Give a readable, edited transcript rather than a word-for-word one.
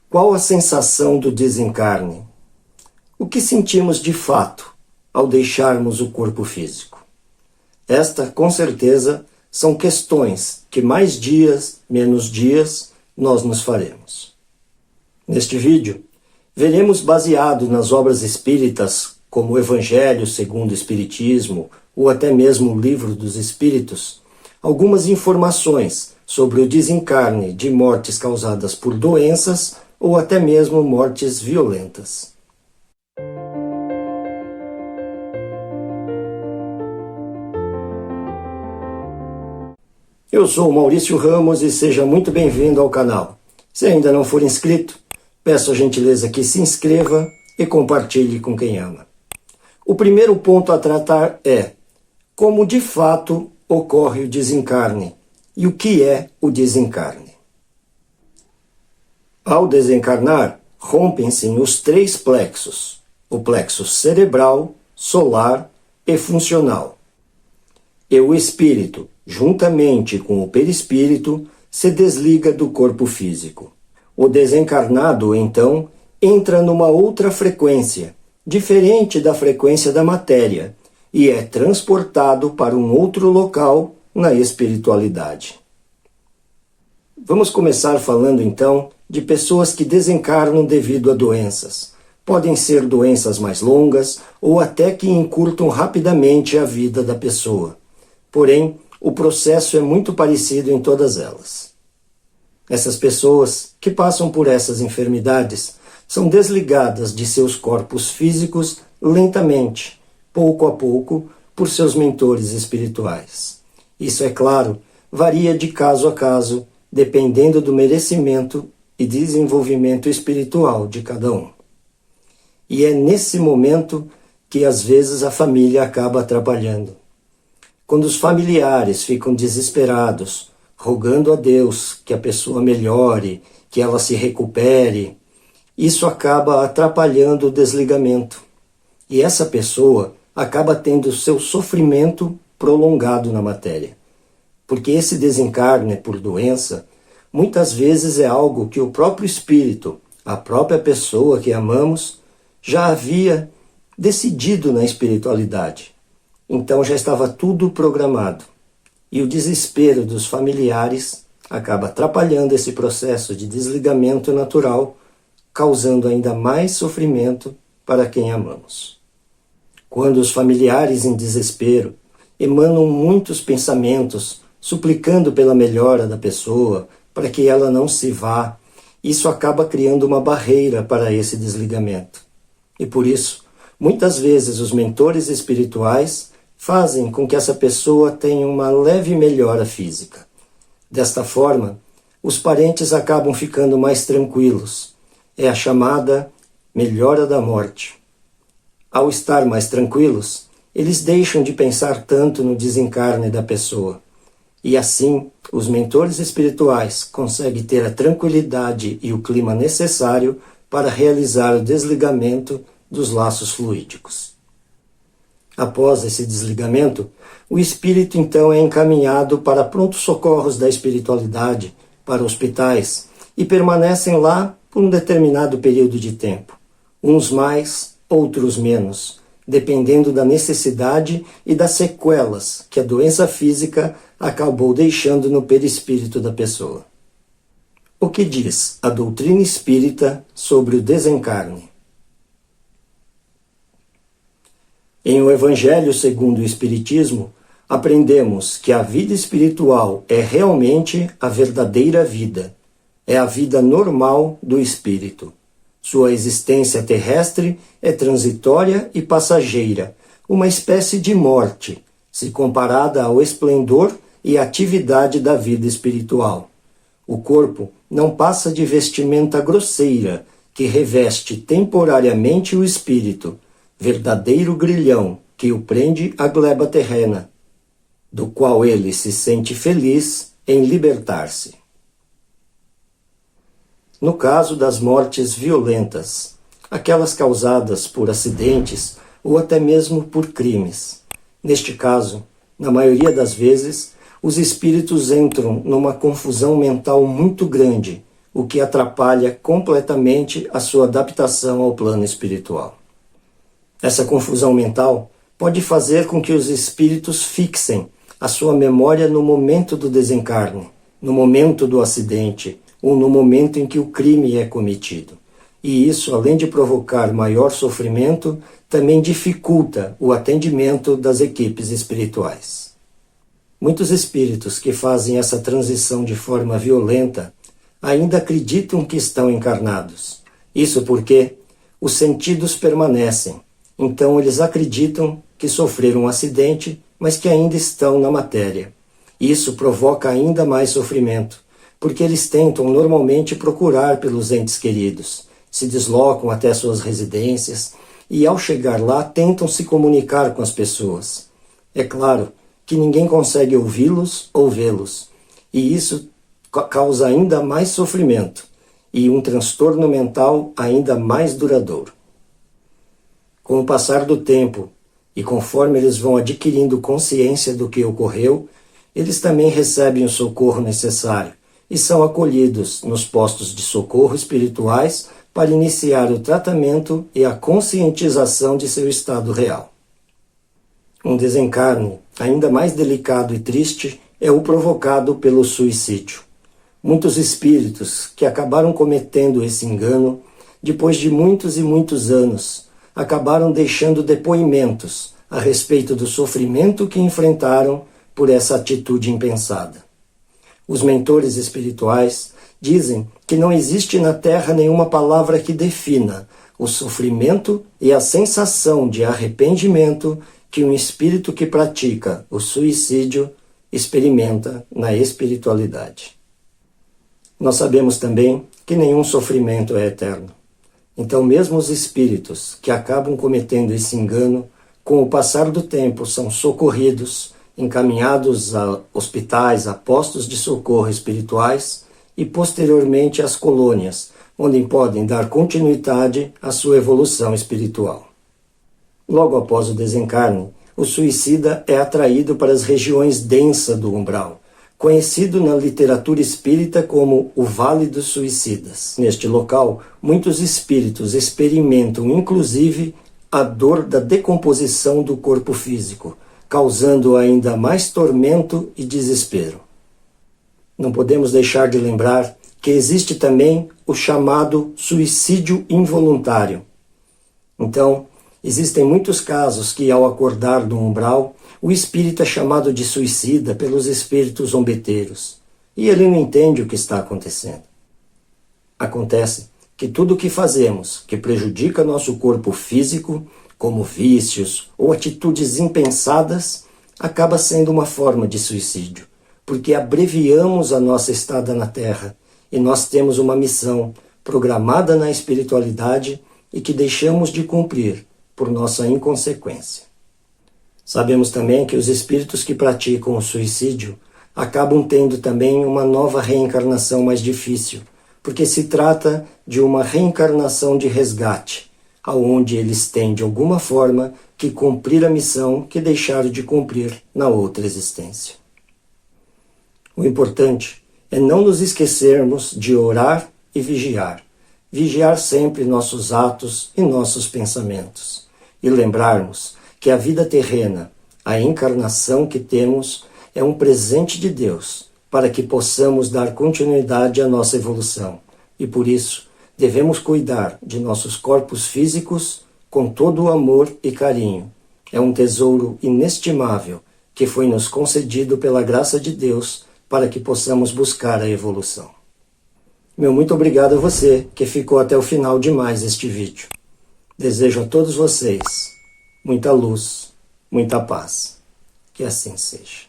Qual a sensação do desencarne? O que sentimos de fato ao deixarmos o corpo físico? Esta, com certeza, são questões que mais dias, menos dias, nós nos faremos. Neste vídeo, veremos baseado nas obras espíritas, como o Evangelho segundo o Espiritismo, ou até mesmo o Livro dos Espíritos, algumas informações sobre o desencarne de mortes causadas por doenças ou até mesmo mortes violentas. Eu sou Maurício Ramos e seja muito bem-vindo ao canal. Se ainda não for inscrito, peço a gentileza que se inscreva e compartilhe com quem ama. O primeiro ponto a tratar é como de fato ocorre o desencarne e o que é o desencarne. Ao desencarnar, rompem-se os três plexos, o plexo cerebral, solar e funcional. E o espírito, juntamente com o perispírito, se desliga do corpo físico. O desencarnado, então, entra numa outra frequência, diferente da frequência da matéria, e é transportado para um outro local na espiritualidade. Vamos começar falando, então, de pessoas que desencarnam devido a doenças. Podem ser doenças mais longas ou até que encurtam rapidamente a vida da pessoa. Porém, o processo é muito parecido em todas elas. Essas pessoas que passam por essas enfermidades são desligadas de seus corpos físicos lentamente, pouco a pouco, por seus mentores espirituais. Isso, é claro, varia de caso a caso, dependendo do merecimento e desenvolvimento espiritual de cada um. E é nesse momento que às vezes a família acaba atrapalhando. Quando os familiares ficam desesperados, rogando a Deus que a pessoa melhore, que ela se recupere, isso acaba atrapalhando o desligamento. E essa pessoa acaba tendo seu sofrimento prolongado na matéria. Porque esse desencarne por doença, muitas vezes é algo que o próprio espírito, a própria pessoa que amamos, já havia decidido na espiritualidade. Então já estava tudo programado. E o desespero dos familiares acaba atrapalhando esse processo de desligamento natural, causando ainda mais sofrimento para quem amamos. Quando os familiares em desespero emanam muitos pensamentos, suplicando pela melhora da pessoa, para que ela não se vá, isso acaba criando uma barreira para esse desligamento. E por isso, muitas vezes os mentores espirituais fazem com que essa pessoa tenha uma leve melhora física. Desta forma, os parentes acabam ficando mais tranquilos. É a chamada melhora da morte. Ao estar mais tranquilos, eles deixam de pensar tanto no desencarne da pessoa. E assim, os mentores espirituais conseguem ter a tranquilidade e o clima necessário para realizar o desligamento dos laços fluídicos. Após esse desligamento, o espírito então é encaminhado para prontos socorros da espiritualidade, para hospitais, e permanecem lá por um determinado período de tempo, uns mais, outros menos, dependendo da necessidade e das sequelas que a doença física acabou deixando no perispírito da pessoa. O que diz a doutrina espírita sobre o desencarne? Em o Evangelho segundo o Espiritismo, aprendemos que a vida espiritual é realmente a verdadeira vida, é a vida normal do espírito. Sua existência terrestre é transitória e passageira, uma espécie de morte, se comparada ao esplendor e atividade da vida espiritual. O corpo não passa de vestimenta grosseira que reveste temporariamente o espírito, verdadeiro grilhão que o prende à gleba terrena, do qual ele se sente feliz em libertar-se. No caso das mortes violentas, aquelas causadas por acidentes ou até mesmo por crimes. Neste caso, na maioria das vezes, os espíritos entram numa confusão mental muito grande, o que atrapalha completamente a sua adaptação ao plano espiritual. Essa confusão mental pode fazer com que os espíritos fixem a sua memória no momento do desencarne, no momento do acidente ou no momento em que o crime é cometido. E isso, além de provocar maior sofrimento, também dificulta o atendimento das equipes espirituais. Muitos espíritos que fazem essa transição de forma violenta ainda acreditam que estão encarnados. Isso porque os sentidos permanecem. Então eles acreditam que sofreram um acidente, mas que ainda estão na matéria. Isso provoca ainda mais sofrimento, porque eles tentam normalmente procurar pelos entes queridos, se deslocam até suas residências e, ao chegar lá, tentam se comunicar com as pessoas. É claro que ninguém consegue ouvi-los ou vê-los, e isso causa ainda mais sofrimento e um transtorno mental ainda mais duradouro. Com o passar do tempo, e conforme eles vão adquirindo consciência do que ocorreu, eles também recebem o socorro necessário e são acolhidos nos postos de socorro espirituais para iniciar o tratamento e a conscientização de seu estado real. Um desencarne ainda mais delicado e triste é o provocado pelo suicídio. Muitos espíritos que acabaram cometendo esse engano, depois de muitos e muitos anos, acabaram deixando depoimentos a respeito do sofrimento que enfrentaram por essa atitude impensada. Os mentores espirituais dizem que não existe na Terra nenhuma palavra que defina o sofrimento e a sensação de arrependimento que um espírito que pratica o suicídio experimenta na espiritualidade. Nós sabemos também que nenhum sofrimento é eterno. Então, mesmo os espíritos que acabam cometendo esse engano, com o passar do tempo são socorridos, encaminhados a hospitais, a postos de socorro espirituais e posteriormente às colônias, onde podem dar continuidade à sua evolução espiritual. Logo após o desencarne, o suicida é atraído para as regiões densas do umbral, conhecido na literatura espírita como o Vale dos Suicidas. Neste local, muitos espíritos experimentam inclusive a dor da decomposição do corpo físico, causando ainda mais tormento e desespero. Não podemos deixar de lembrar que existe também o chamado suicídio involuntário. Então, existem muitos casos que, ao acordar do umbral, o espírito é chamado de suicida pelos espíritos zombeteiros, e ele não entende o que está acontecendo. Acontece que tudo o que fazemos que prejudica nosso corpo físico, como vícios ou atitudes impensadas, acaba sendo uma forma de suicídio, porque abreviamos a nossa estada na Terra e nós temos uma missão programada na espiritualidade e que deixamos de cumprir por nossa inconsequência. Sabemos também que os espíritos que praticam o suicídio acabam tendo também uma nova reencarnação mais difícil, porque se trata de uma reencarnação de resgate, aonde eles têm de alguma forma que cumprir a missão que deixaram de cumprir na outra existência. O importante é não nos esquecermos de orar e vigiar. Vigiar sempre nossos atos e nossos pensamentos. E lembrarmos que a vida terrena, a encarnação que temos, é um presente de Deus para que possamos dar continuidade à nossa evolução. E por isso, devemos cuidar de nossos corpos físicos com todo o amor e carinho. É um tesouro inestimável que foi nos concedido pela graça de Deus para que possamos buscar a evolução. Meu muito obrigado a você que ficou até o final de mais este vídeo. Desejo a todos vocês muita luz, muita paz. Que assim seja.